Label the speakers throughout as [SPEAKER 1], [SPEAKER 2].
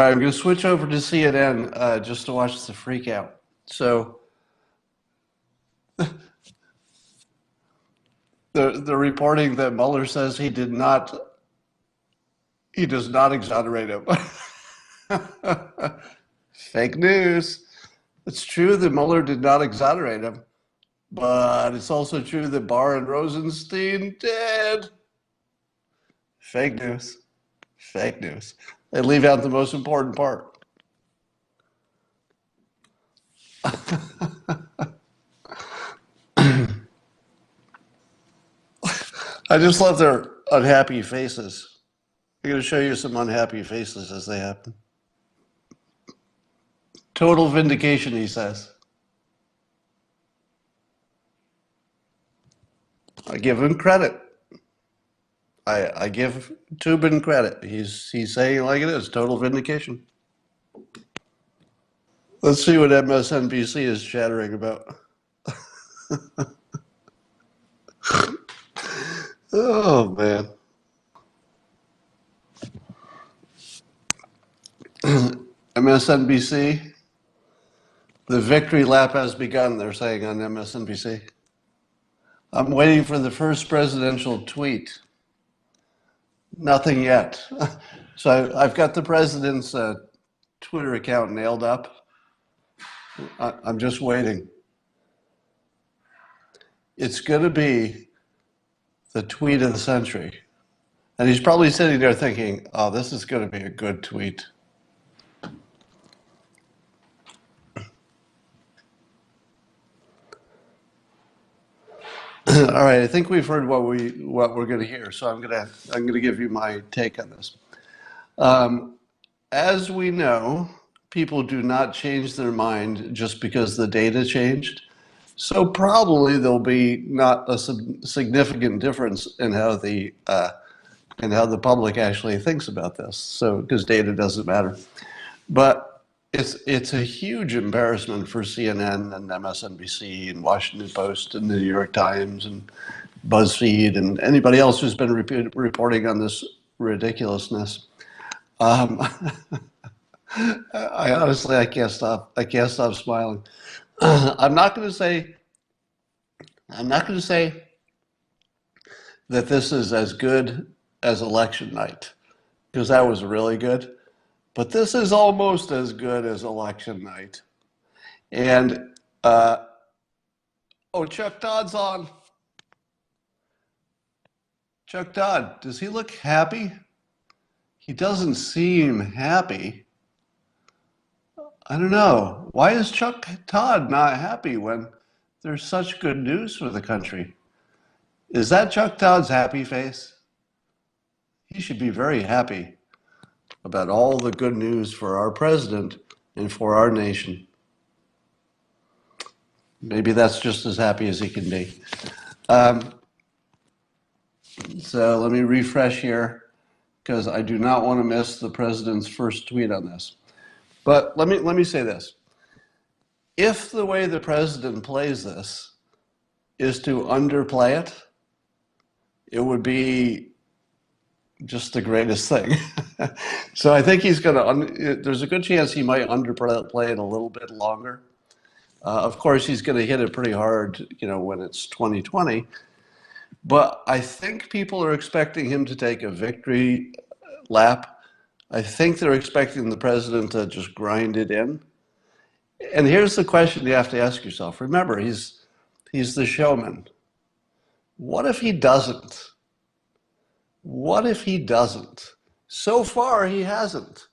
[SPEAKER 1] All right, I'm going to switch over to CNN just to watch the freak out. So the reporting that Mueller says he does not exonerate him. Fake news. It's true that Mueller did not exonerate him, but it's also true that Barr and Rosenstein did. Fake news. Fake news. They leave out the most important part. I just love their unhappy faces. I'm going to show you some unhappy faces as they happen. Total vindication, he says. I give him credit. I give Tubin credit. He's saying it like it is. Total vindication. Let's see what MSNBC is chattering about. Oh, man. MSNBC, the victory lap has begun, they're saying on MSNBC. I'm waiting for the first presidential tweet. Nothing yet. So I've got the president's Twitter account nailed up. I'm just waiting. It's going to be the tweet of the century. And he's probably sitting there thinking, oh, this is going to be a good tweet. All right, I think we've heard what we're going to hear, so I'm going to give you my take on this. As we know, people do not change their mind just because the data changed. So probably there'll be not a significant difference in how the public actually thinks about this. So because data doesn't matter, but it's a huge embarrassment for CNN and MSNBC and Washington Post and the New York Times and BuzzFeed and anybody else who's been reporting on this ridiculousness. I honestly, I can't stop smiling. I'm not going to say that this is as good as election night, because that was really good. But this is almost as good as election night. And, oh, Chuck Todd's on. Chuck Todd, does he look happy? He doesn't seem happy. I don't know. Why is Chuck Todd not happy when there's such good news for the country? Is that Chuck Todd's happy face? He should be very happy about all the good news for our president and for our nation. Maybe that's just as happy as he can be. So let me refresh here, because I do not want to miss the president's first tweet on this. But let me say this. If the way the president plays this is to underplay it, it would be just the greatest thing. So I think he's going to, there's a good chance he might underplay it a little bit longer. Of course, he's going to hit it pretty hard, when it's 2020. But I think people are expecting him to take a victory lap. I think they're expecting the president to just grind it in. And here's the question you have to ask yourself. Remember, he's the showman. What if he doesn't? What if he doesn't? So far, he hasn't,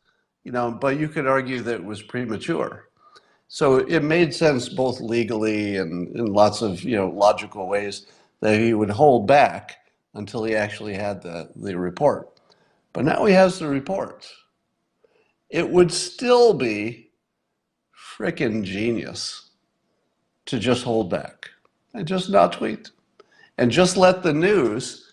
[SPEAKER 1] but you could argue that it was premature. So it made sense both legally and in lots of, logical ways that he would hold back until he actually had the report. But now he has the report. It would still be frickin' genius to just hold back and just not tweet and just let the news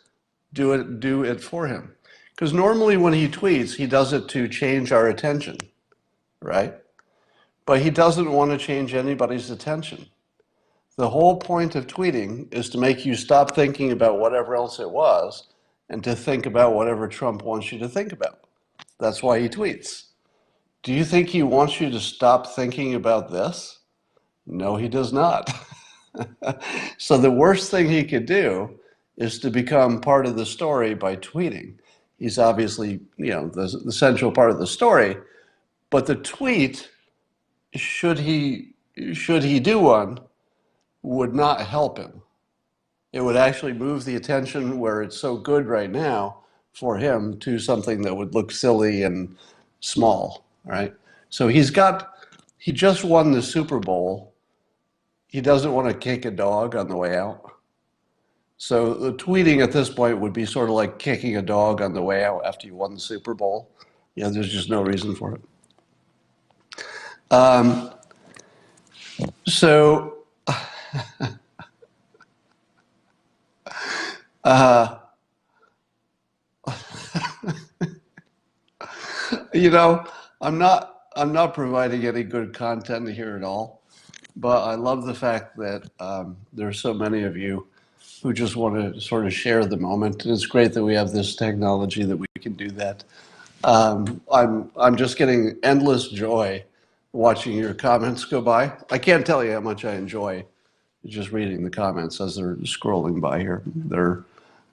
[SPEAKER 1] do it for him. Because normally when he tweets, he does it to change our attention, right? But he doesn't want to change anybody's attention. The whole point of tweeting is to make you stop thinking about whatever else it was and to think about whatever Trump wants you to think about. That's why he tweets. Do you think he wants you to stop thinking about this? No, he does not. So the worst thing he could do is to become part of the story by tweeting. He's obviously, the central part of the story, but the tweet, should he do one, would not help him. It would actually move the attention where it's so good right now for him to something that would look silly and small, right? So he just won the Super Bowl. He doesn't want to kick a dog on the way out. So the tweeting at this point would be sort of like kicking a dog on the way out after you won the Super Bowl. There's just no reason for it. So, I'm not providing any good content here at all, but I love the fact that there are so many of you who just want to sort of share the moment. It's great that we have this technology that we can do that. I'm just getting endless joy watching your comments go by. I can't tell you how much I enjoy just reading the comments as they're scrolling by here.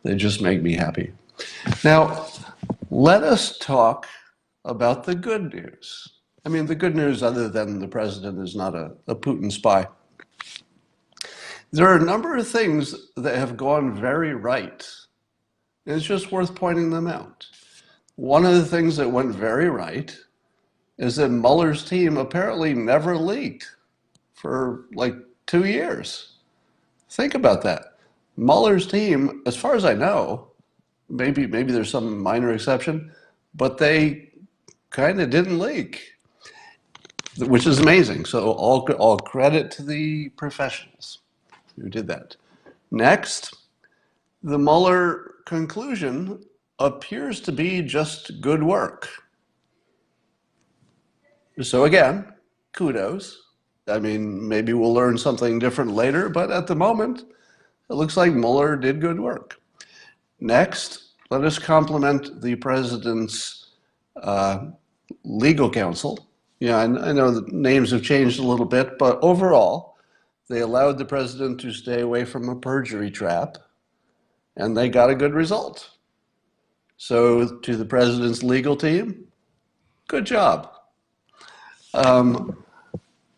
[SPEAKER 1] They just make me happy. Now, let us talk about the good news. I mean, the good news, other than the president is not a Putin spy. There are a number of things that have gone very right, and it's just worth pointing them out. One of the things that went very right is that Mueller's team apparently never leaked for like 2 years. Think about that. Mueller's team, as far as I know, maybe there's some minor exception, but they kind of didn't leak, which is amazing. So all credit to the professionals who did that. Next, the Mueller conclusion appears to be just good work. So again, kudos. I mean, maybe we'll learn something different later, but at the moment, it looks like Mueller did good work. Next, let us compliment the president's legal counsel. I know the names have changed a little bit, but overall, they allowed the president to stay away from a perjury trap, and they got a good result. So to the president's legal team, good job.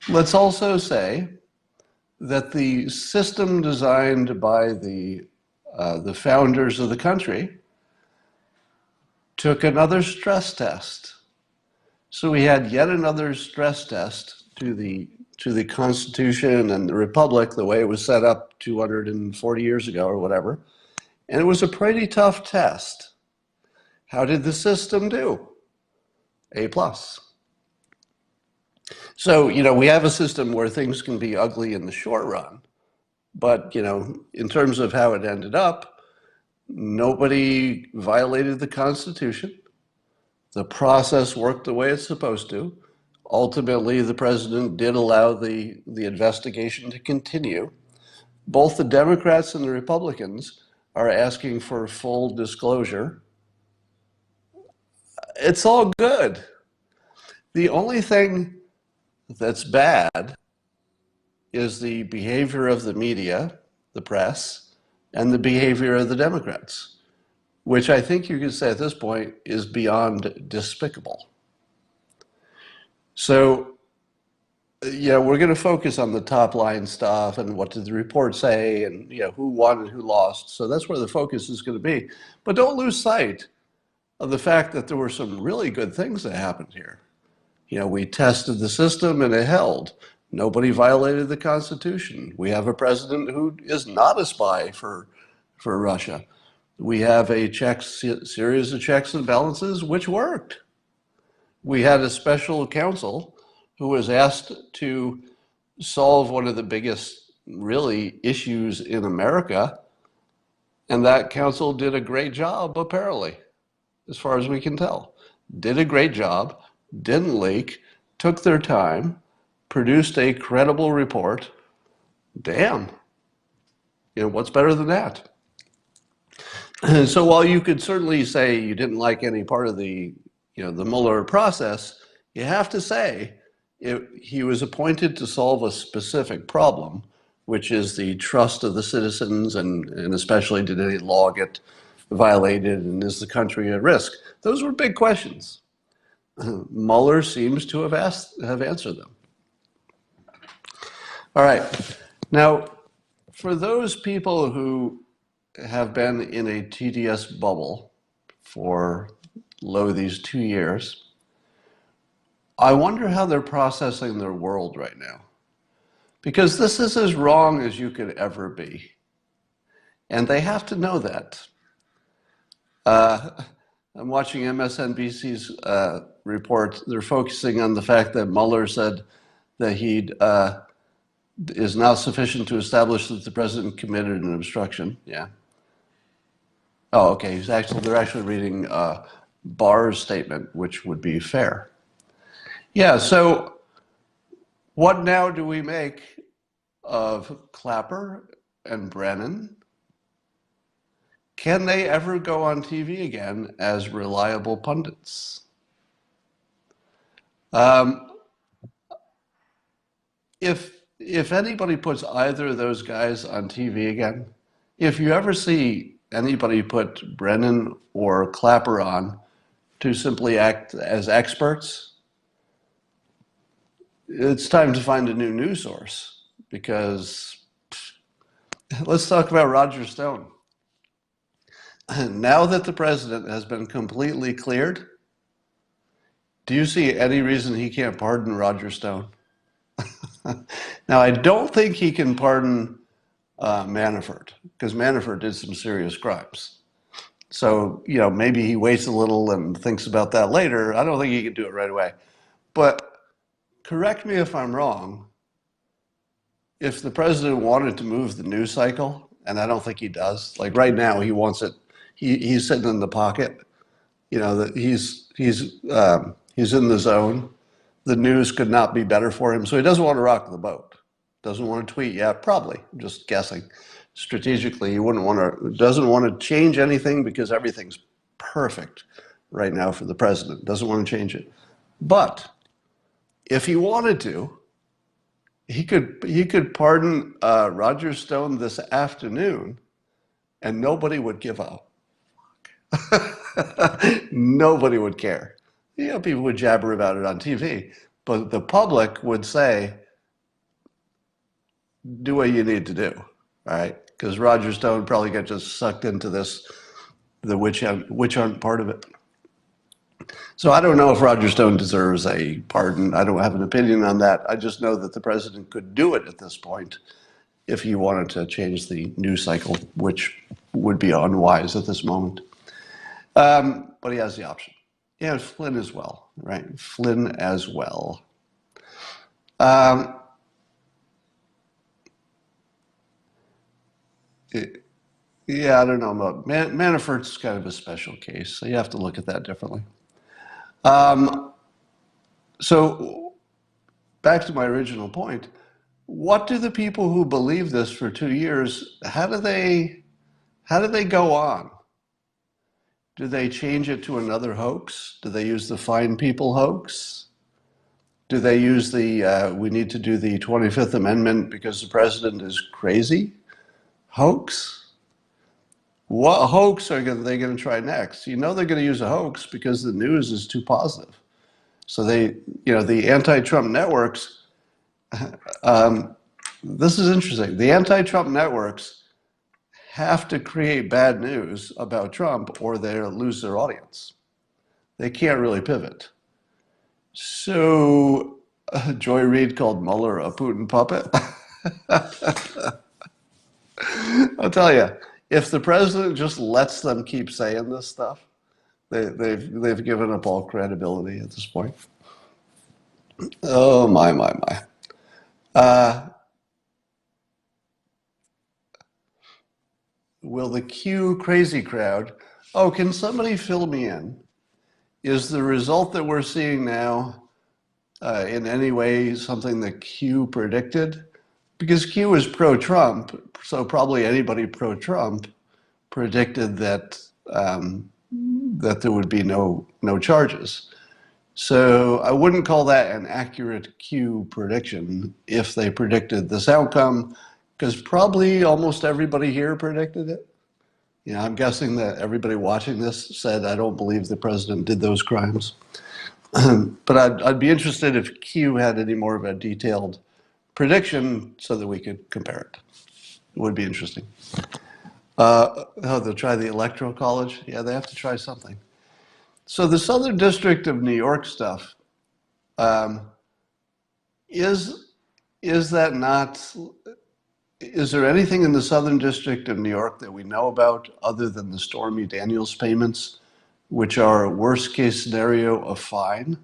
[SPEAKER 1] Let's also say that the system designed by the founders of the country took another stress test. So we had yet another stress test to the Constitution and the Republic, the way it was set up 240 years ago or whatever. And it was a pretty tough test. How did the system do? A+. So, we have a system where things can be ugly in the short run, but, in terms of how it ended up, nobody violated the Constitution. The process worked the way it's supposed to. Ultimately, the president did allow the investigation to continue. Both the Democrats and the Republicans are asking for full disclosure. It's all good. The only thing that's bad is the behavior of the media, the press, and the behavior of the Democrats, which I think you could say at this point is beyond despicable. So, we're going to focus on the top line stuff and what did the report say and who won and who lost. So that's where the focus is going to be. But don't lose sight of the fact that there were some really good things that happened here. We tested the system and it held. Nobody violated the Constitution. We have a president who is not a spy for Russia. We have a series of checks and balances which worked. We had a special counsel who was asked to solve one of the biggest, really, issues in America, and that counsel did a great job, apparently, as far as we can tell. Did a great job, didn't leak, took their time, produced a credible report. Damn. What's better than that? And so while you could certainly say you didn't like any part of the Mueller process, You have to say he was appointed to solve a specific problem, which is the trust of the citizens, and especially did any law get violated, and is the country at risk? Those were big questions. Mueller seems to have answered them. All right. Now, for those people who have been in a TDS bubble for these 2 years, I wonder how they're processing their world right now. Because this is as wrong as you could ever be. And they have to know that. I'm watching MSNBC's report. They're focusing on the fact that Mueller said that he is now sufficient to establish that the president committed an obstruction. Yeah. Oh, okay. They're actually reading Barr's statement, which would be fair. Yeah. So, what now do we make of Clapper and Brennan? Can they ever go on TV again as reliable pundits? If anybody puts either of those guys on TV again, if you ever see anybody put Brennan or Clapper on to simply act as experts, it's time to find a new news source, because let's talk about Roger Stone. Now that the president has been completely cleared, do you see any reason he can't pardon Roger Stone? Now, I don't think he can pardon Manafort, because Manafort did some serious crimes. So, maybe he waits a little and thinks about that later. I don't think he can do it right away. But correct me if I'm wrong, if the president wanted to move the news cycle, and I don't think he does, like right now he wants it, he's sitting in the pocket, that he's in the zone. The news could not be better for him, so he doesn't want to rock the boat. Doesn't want to tweet yet, probably. I'm just guessing. Strategically, he doesn't want to change anything because everything's perfect right now for the president. Doesn't want to change it. But if he wanted to, he could pardon Roger Stone this afternoon, and nobody would give up. Nobody would care. People would jabber about it on TV, but the public would say, do what you need to do, all right? Because Roger Stone probably got just sucked into the witch hunt part of it. So I don't know if Roger Stone deserves a pardon. I don't have an opinion on that. I just know that the president could do it at this point if he wanted to change the news cycle, which would be unwise at this moment. But he has the option. Yeah, Flynn as well, right? Flynn as well. Yeah, I don't know about Manafort's kind of a special case, so you have to look at that differently. So back to my original point, what do the people who believe this for 2 years, how do they go on? Do they change it to another hoax? Do they use the fine people hoax? Do they use the we need to do the 25th Amendment because the president is crazy hoax? What hoax are they going to try next? They're going to use a hoax because the news is too positive. So the anti-Trump networks, this is interesting. The anti-Trump networks have to create bad news about Trump or they'll lose their audience. They can't really pivot. So Joy Reid called Mueller a Putin puppet. I'll tell you, if the president just lets them keep saying this stuff, they've given up all credibility at this point. Oh, my. Will the Q crazy crowd, can somebody fill me in? Is the result that we're seeing now in any way something that Q predicted? Because Q is pro-Trump, so probably anybody pro-Trump predicted that that there would be no charges. So I wouldn't call that an accurate Q prediction if they predicted this outcome, because probably almost everybody here predicted it. I'm guessing that everybody watching this said, I don't believe the president did those crimes. But I'd be interested if Q had any more of a detailed prediction so that we could compare it. It would be interesting. They'll try the Electoral College? Yeah, they have to try something. So the Southern District of New York stuff, is that not, is there anything in the Southern District of New York that we know about other than the Stormy Daniels payments, which are worst case scenario a fine?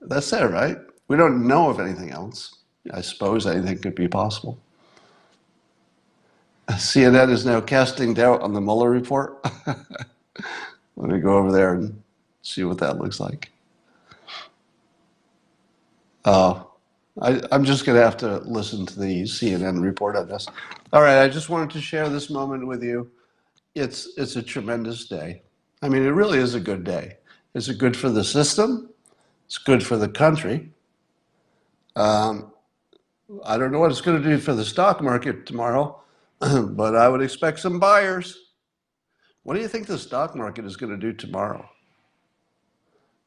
[SPEAKER 1] That's it, right? We don't know of anything else. I suppose anything could be possible. CNN is now casting doubt on the Mueller report. Let me go over there and see what that looks like. I'm just going to have to listen to the CNN report on this. All right, I just wanted to share this moment with you. It's a tremendous day. I mean, it really is a good day. Is it good for the system? It's good for the country. I don't know what it's going to do for the stock market tomorrow, but I would expect some buyers. What do you think the stock market is going to do tomorrow?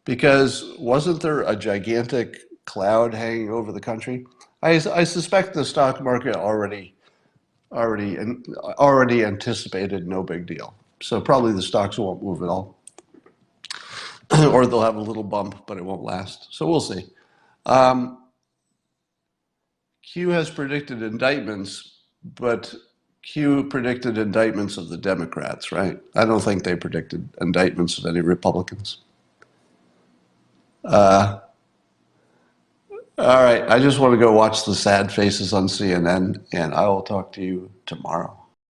[SPEAKER 1] Because wasn't there a gigantic cloud hanging over the country? I suspect the stock market already anticipated no big deal. So probably the stocks won't move at all. Or they'll have a little bump, but it won't last. So we'll see. Q has predicted indictments, but Q predicted indictments of the Democrats, right? I don't think they predicted indictments of any Republicans. All right, I just want to go watch the sad faces on CNN, and I will talk to you tomorrow.